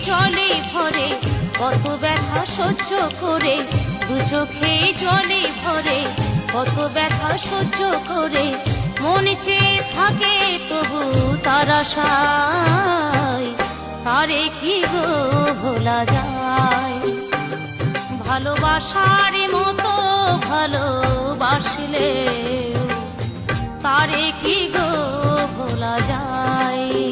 জলে ভরে কত ব্যথা সহ্য করে, দু চোখে জলে ভরে কত ব্যথা সহ্য করে, মন চেয়ে থাকে তবু তার আশায়, তারে কি গো ভোলা যায়? ভালোবাসার মতো ভালোবাসলে তারে কি গো ভোলা যায়?